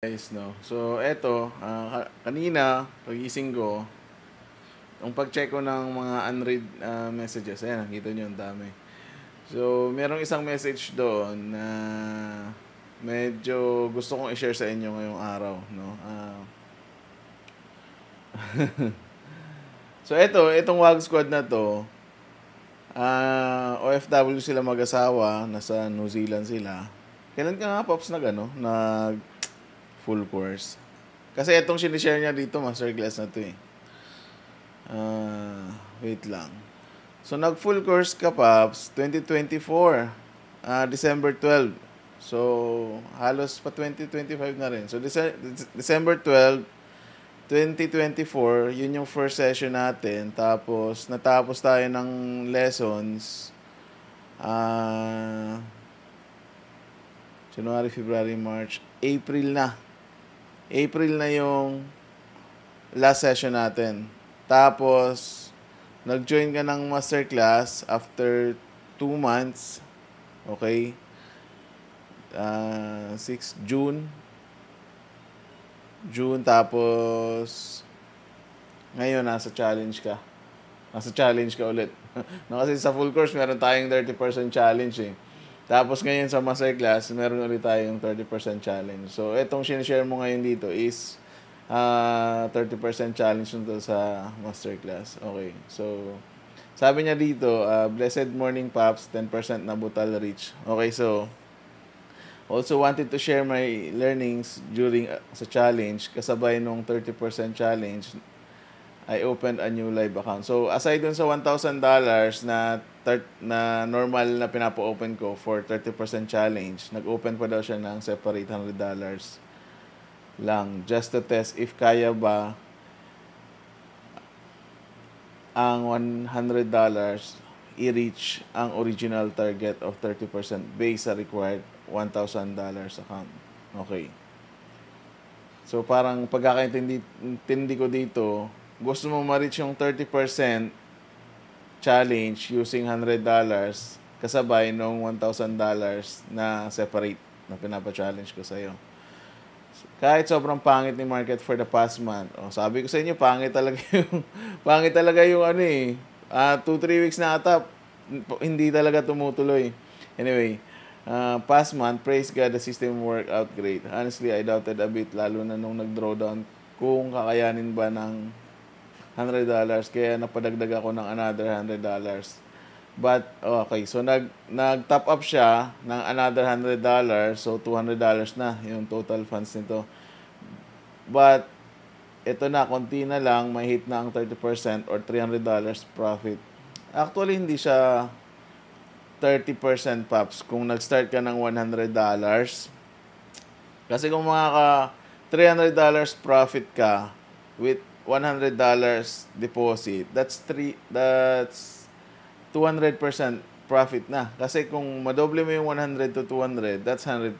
Guys, no? So, eto, kanina, pagising ko, ang pag-check ko ng mga unread messages, ayan, nakita nyo, ang dami. So, merong isang message doon na medyo gusto kong i-share sa inyo ngayong araw, no? So, itong WAG Squad na to, OFW sila mag-asawa, nasa New Zealand sila. Kailan ka nga, Pops, nag full course? Kasi itong sinishare niya dito, masterclass na to eh. Wait lang. So, nag-full course ka, Paps, 2024, December 12. So, halos pa 2025 na rin. So, December 12, 2024, yun yung first session natin. Tapos, natapos tayo ng lessons. January, February, March, April na. April na yung last session natin. Tapos, nag-join ka ng masterclass after 2 months. Okay? 6 June. Tapos, ngayon, nasa challenge ka. Nasa challenge ka ulit. No, kasi sa full course, meron tayong 30% challenge eh. Tapos ngayon sa masterclass, meron ulit tayong 30% challenge. So, itong sinishare mo ngayon dito is 30% challenge nito sa masterclass. Okay. So, sabi niya dito, blessed morning, Pops, 10% na butal reach. Okay, so, also wanted to share my learnings during sa challenge. Kasabay nung 30% challenge, I opened a new live account. So, aside dun sa $1,000 na normal na pinapa-open ko for 30% challenge, nag-open pa daw siya ng separate $100 lang just to test if kaya ba ang $100 i-reach ang original target of 30% based sa required $1,000 account. Okay. So, parang pagkakaintindi ko dito, gusto mo ma-reach yung 30% challenge using $100 kasabay nung $1,000 na separate na pinapa-challenge ko sa'yo. Kahit sobrang pangit ni market for the past month. Sabi ko sa inyo, pangit talaga yung 2-3 weeks na ata, hindi talaga tumutuloy. Anyway, past month, praise God, the system worked out great. Honestly, I doubted a bit, lalo na nung nag-drawdown, kung kakayanin ba ng $100, kaya napadagdag ako ng another $100. But, okay, so nag-top up siya ng another $100, so $200 na yung total funds nito. But, ito na, konti na lang, may hit na ang 30% or $300 profit. Actually, hindi siya 30%, Pops, kung nag-start ka ng $100. Kasi kung mga $300 profit ka with $100 deposit, that's 200% profit na. Kasi kung madoble mo yung 100 to 200, that's 100%.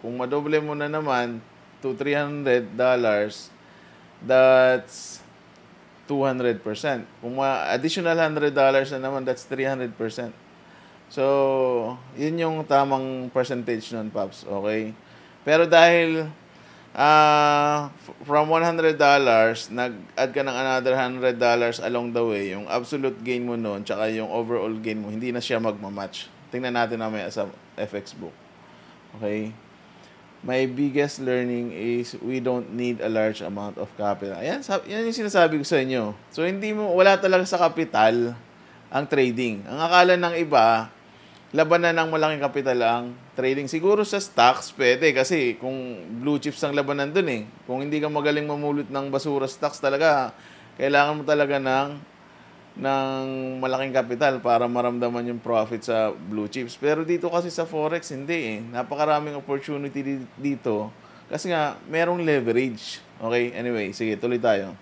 Kung madoble mo na naman to $300, that's 200%. Kung additional $100 na naman, that's 300%. So, yun yung tamang percentage nun, Pops. Okay? Pero dahil from $100, nag-add ka ng another $100 along the way, yung absolute gain mo noon, tsaka yung overall gain mo, hindi na siya magmamatch. Tingnan natin mamaya sa FX book. Okay? My biggest learning is we don't need a large amount of capital. Yan yung sinasabi ko sa inyo. So, wala talaga sa capital ang trading. Ang akala ng iba, labanan ng malaking kapital ang trading. Siguro sa stocks, pwede. Kasi kung blue chips ang labanan dun eh. Kung hindi ka magaling mamulot ng basura stocks talaga, kailangan mo talaga ng malaking kapital para maramdaman yung profit sa blue chips. Pero dito kasi sa Forex, hindi eh. Napakaraming opportunity dito. Kasi nga, merong leverage. Okay? Anyway, sige, tuloy tayo.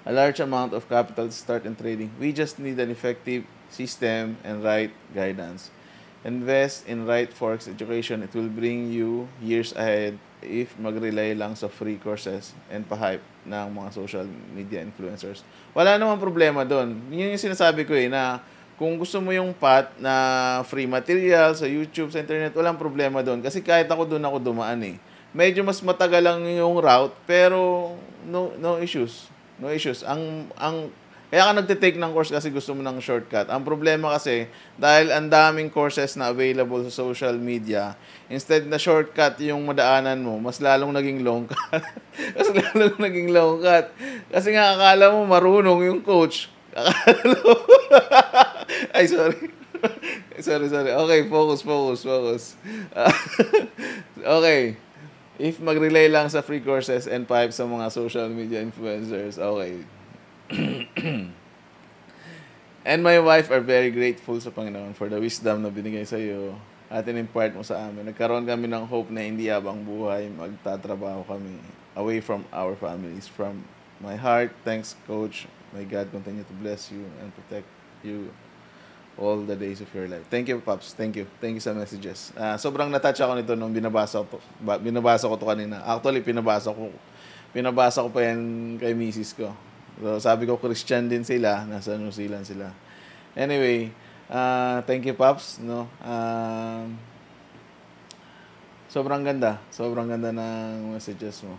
A large amount of capital to start in trading. We just need an effective system and right guidance. Invest in right Forex education. It will bring you years ahead if mag-rely lang sa free courses and pa-hype ng mga social media influencers. Wala namang problema doon. Yun yung sinasabi ko eh, na kung gusto mo yung path na free material sa YouTube, sa internet, walang problema doon. Kasi kahit ako doon ako dumaan eh. medyo mas matagal lang yung route, pero no issues. No issues. Kaya ka nagte-take ng course kasi gusto mo ng shortcut. Ang problema kasi, dahil ang daming courses na available sa social media, instead na shortcut yung madaanan mo, mas lalong naging long cut. Mas lalong naging long cut. Kasi nga, akala mo marunong yung coach. Akala mo... Ay, sorry. Sorry. Okay, focus. Okay. If mag-relay lang sa free courses and pipe sa mga social media influencers, okay. And my wife are very grateful sa Panginoon for the wisdom na binigay sa iyo at in-impart mo sa amin. Nagkaroon kami ng hope na hindi habang buhay, magtatrabaho kami away from our families. From my heart, thanks, Coach. May God continue to bless you and protect you all the days of your life. Thank you, Pops. Thank you sa messages. Sobrang natouch ako nito nung binabasa ko to kanina. Actually, pinabasa ko pa yan kay misis ko. So, sabi ko, Christian din sila. Nasa New Zealand sila. Anyway, thank you, Pops. No? Sobrang ganda. Sobrang ganda ng messages mo.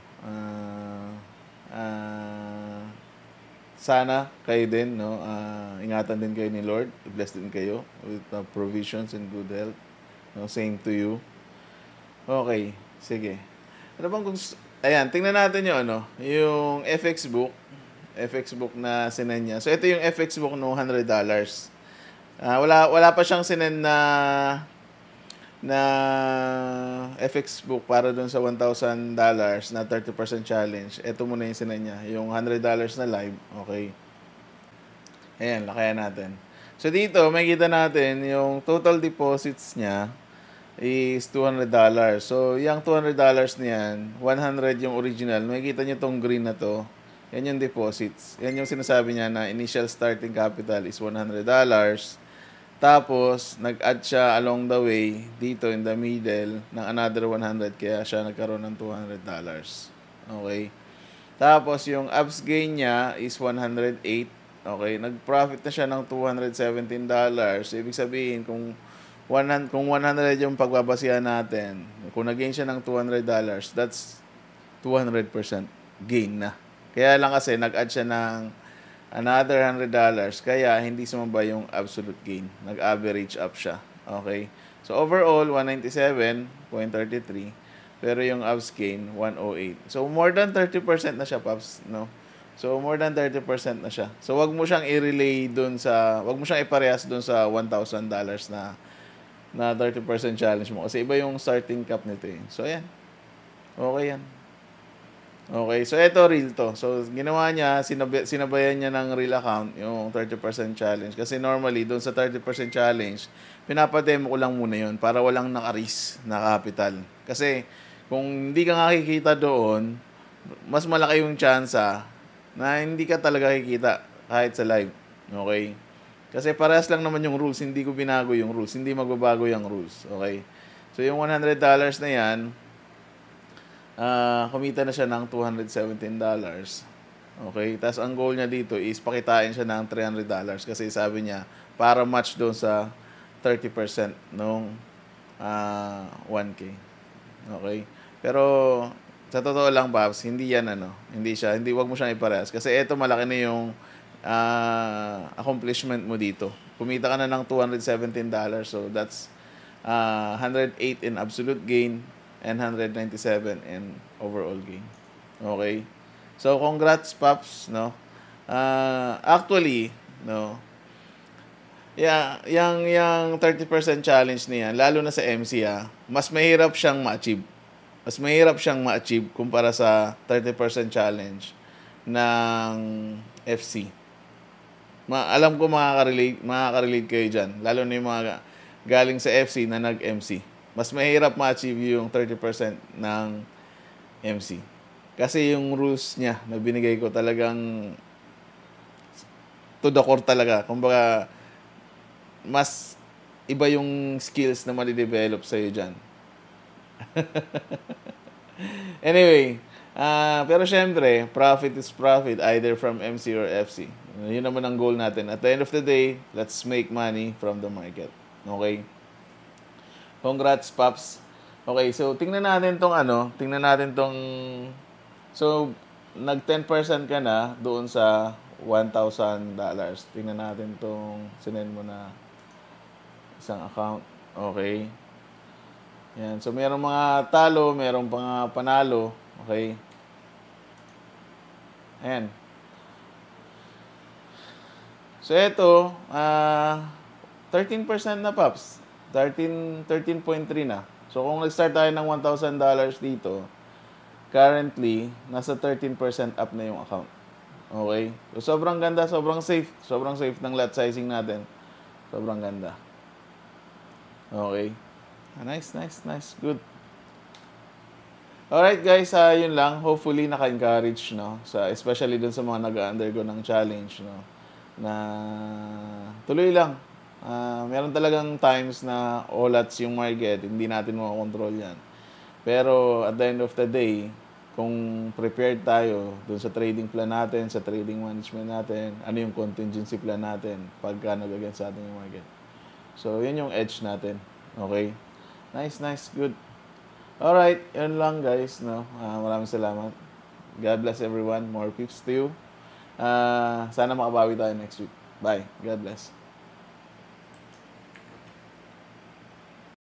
Sana kayo din, no? Ingatan din kayo ni Lord. Bless din kayo with provisions and good health. No? Same to you. Okay, sige. Ano bang gusto? Ayan, tingnan natin yung FX book na sinend niya. So, ito yung FX book no $100. Wala pa siyang sinend na FX book para dun sa $1,000 na 30% challenge. Ito muna yung sinend niya. Yung $100 na live. Okay. Ayan, lakayan natin. So, dito, makikita natin yung total deposits niya is $200. So, yung $200 niyan, 100 yung original. Makikita niyo tong green na to. Yan yung deposits. Yan yung sinasabi niya na initial starting capital is $100. Tapos, nag-add siya along the way, dito in the middle, ng another 100. Kaya siya nagkaroon ng $200. Okay? Tapos, yung abs gain niya is 108. Okay? Nag-profit na siya ng $217. So, ibig sabihin, kung 100 yung pagbabasihan natin, kung nag-gain siya ng $200, that's 200% gain na. Kaya lang kasi nag-add siya ng another $100, kaya hindi sumaba yung absolute gain. Nag-average up siya. Okay? So, overall, 197.33. Pero yung abs gain, 108. So, more than 30% na siya, Pops. No? So, more than 30% na siya. So, wag mo siyang i-relay wag mo siyang iparehas dun sa $1,000 na 30% challenge mo. Kasi iba yung starting cap nito eh. So, ayan. Okay yan. Okay, so ito real to. So, ginawa niya, sinabayan niya ng real account, yung 30% challenge. Kasi normally, doon sa 30% challenge, pinapademo ko lang muna yun para walang nakaris na capital. Kasi, kung hindi ka nakikita doon, mas malaki yung tsansa na hindi ka talaga kikita kahit sa live. Okay? Kasi parehas lang naman yung rules, hindi ko binago yung rules, hindi magbabago yung rules. Okay? So, yung $100 na yan, kumita na siya ng $217. Okay? Tapos ang goal niya dito is pakitain siya ng $300 kasi sabi niya para match doon sa 30% nung 1K. Okay? Pero sa totoo lang, Babs, hindi yan wag mo siyang iparehas kasi ito malaki na yung accomplishment mo dito. Kumita ka na ng $217, so that's 108 in absolute gain and 197 in overall gain. Okay? So, congrats, Pops, no? Actually, no? Yung 30% challenge niya, lalo na sa MC, mas mahirap siyang ma-achieve. Mas mahirap siyang ma-achieve kumpara sa 30% challenge ng FC. Alam ko makaka-relate kayo dyan. Lalo na yung mga galing sa FC na nag-MC. Mas mahirap ma-achieve yung 30% ng MC. Kasi yung rules niya na binigay ko talagang to the core talaga. Kumbaga, mas iba yung skills na mali-develop sa'yo dyan. Anyway, pero syempre, profit is profit either from MC or FC. Yun naman ang goal natin. At the end of the day, let's make money from the market. Okay? Congrats, Pops. Okay, so tingnan natin tong so nag 10% ka na doon sa $1,000. Tingnan natin tong sinend mo na isang account. Okay. Yan. So merong mga talo, merong mga panalo. Okay. Ayan. So ito, 13% na, Paps. 13.3 na. So kung nag-start tayo ng $1,000 dito, currently, nasa 13% up na yung account. Okay? So sobrang ganda, sobrang safe. Sobrang safe ng lot sizing natin. Sobrang ganda. Okay. Nice. Good. Alright guys, yun lang. Hopefully naka-encourage, no? Especially dun sa mga nag-undergo ng challenge, no? Na tuloy lang. Meron talagang times na olats yung market, hindi natin makakontrol yan. Pero at the end of the day, kung prepared tayo dun sa trading plan natin, sa trading management natin, ano yung contingency plan natin pagka nag-against sa ating yung market. So, yun yung edge natin. Okay? Nice. Good. Alright, yun lang guys. No? Maraming salamat. God bless everyone. More peeps to you. Sana makabawi tayo next week. Bye. God bless.